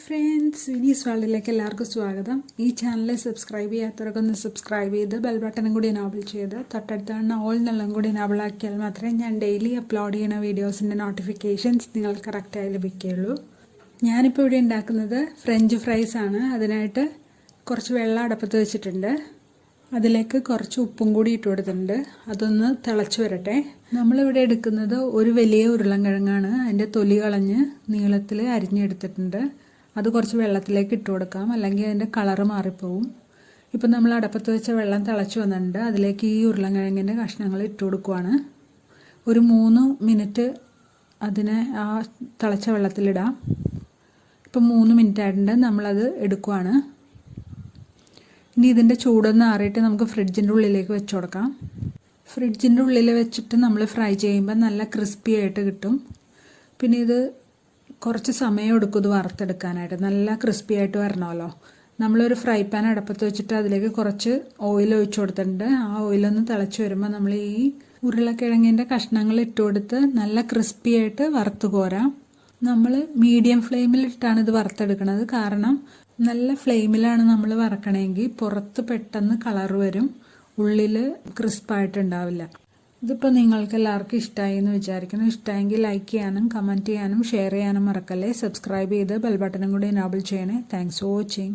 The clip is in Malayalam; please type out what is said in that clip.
ഫ്രണ്ട്സ്, വിനീസ് വേൾഡിലേക്ക് എല്ലാവർക്കും സ്വാഗതം. ഈ ചാനൽ സബ്സ്ക്രൈബ് ചെയ്യാത്തവരൊക്കെ ഒന്ന് സബ്സ്ക്രൈബ് ചെയ്ത് ബെൽ ബട്ടണും കൂടി എനാബിൾ ചെയ്ത് തൊട്ടടുത്താണ് ഓൾ എന്നെല്ലാം കൂടി എനാബിൾ ആക്കിയാൽ മാത്രമേ ഞാൻ ഡെയിലി അപ്ലോഡ് ചെയ്യുന്ന വീഡിയോസിൻ്റെ നോട്ടിഫിക്കേഷൻസ് നിങ്ങൾക്ക് കറക്റ്റായി ലഭിക്കുകയുള്ളൂ. ഞാനിപ്പോൾ ഇവിടെ ഉണ്ടാക്കുന്നത് ഫ്രഞ്ച് ഫ്രൈസ് ആണ്. അതിനായിട്ട് കുറച്ച് വെള്ളം അടുപ്പത്ത് വെച്ചിട്ടുണ്ട്. അതിലേക്ക് കുറച്ച് ഉപ്പും കൂടി ഇട്ട് കൊടുത്തിട്ടുണ്ട്. അതൊന്ന് തിളച്ച് വരട്ടെ. നമ്മളിവിടെ എടുക്കുന്നത് ഒരു വലിയ ഉരുളൻകിഴങ്ങാണ്. അതിൻ്റെ തൊലി കളഞ്ഞ് നീളത്തിൽ അരിഞ്ഞെടുത്തിട്ടുണ്ട്. അത് കുറച്ച് വെള്ളത്തിലേക്ക് ഇട്ട് കൊടുക്കാം, അല്ലെങ്കിൽ അതിൻ്റെ കളറ് മാറിപ്പോവും. ഇപ്പം നമ്മൾ അടുപ്പത്ത് വെച്ച വെള്ളം തിളച്ച് വന്നിട്ടുണ്ട്. അതിലേക്ക് ഈ ഉരുളൻകിഴങ്ങിൻ്റെ കഷ്ണങ്ങൾ ഇട്ട് കൊടുക്കുവാണ്. ഒരു 3 മിനിറ്റ് അതിനെ ആ തിളച്ച വെള്ളത്തിലിടാം. ഇപ്പം 3 മിനിറ്റ് ആയിട്ടുണ്ട്. നമ്മളത് എടുക്കുവാണ്. ഇനി ഇതിൻ്റെ ചൂടൊന്ന് ആറിയിട്ട് നമുക്ക് ഫ്രിഡ്ജിൻ്റെ ഉള്ളിലേക്ക് വെച്ച് കൊടുക്കാം. ഫ്രിഡ്ജിൻ്റെ ഉള്ളിൽ വെച്ചിട്ട് നമ്മൾ ഫ്രൈ ചെയ്യുമ്പോൾ നല്ല ക്രിസ്പി ആയിട്ട് കിട്ടും. പിന്നെ ഇത് കുറച്ച് സമയം എടുക്കും ഇത് വറുത്തെടുക്കാനായിട്ട്. നല്ല ക്രിസ്പി ആയിട്ട് വരണമല്ലോ. നമ്മളൊരു ഫ്രൈ പാൻ അടുപ്പത്ത് വെച്ചിട്ട് അതിലേക്ക് കുറച്ച് ഓയിൽ ഒഴിച്ച് കൊടുത്തിട്ടുണ്ട്. ആ ഓയിലൊന്ന് തിളച്ച് വരുമ്പോൾ നമ്മൾ ഈ ഉരുളക്കിഴങ്ങിൻ്റെ കഷ്ണങ്ങൾ ഇട്ട് കൊടുത്ത് നല്ല ക്രിസ്പി ആയിട്ട് വറുത്ത് കോരാം. നമ്മൾ മീഡിയം ഫ്ലെയിമിലിട്ടാണ് ഇത് വറുത്തെടുക്കുന്നത്. കാരണം നല്ല ഫ്ലെയിമിലാണ് നമ്മൾ വറക്കണമെങ്കിൽ പുറത്ത് പെട്ടെന്ന് കളർ വരും, ഉള്ളിൽ ക്രിസ്പായിട്ടുണ്ടാവില്ല. ഇതിപ്പോൾ നിങ്ങൾക്ക് എല്ലാവർക്കും ഇഷ്ടമായി എന്ന് വിചാരിക്കുന്നു. ഇഷ്ടമായെങ്കിൽ ലൈക്ക് ചെയ്യാനും കമൻറ്റ് ചെയ്യാനും ഷെയർ ചെയ്യാനും മറക്കല്ലേ. സബ്സ്ക്രൈബ് ചെയ്ത് ബെൽ ബട്ടണും കൂടി എനാബിൾ ചെയ്യണേ. Thanks for watching.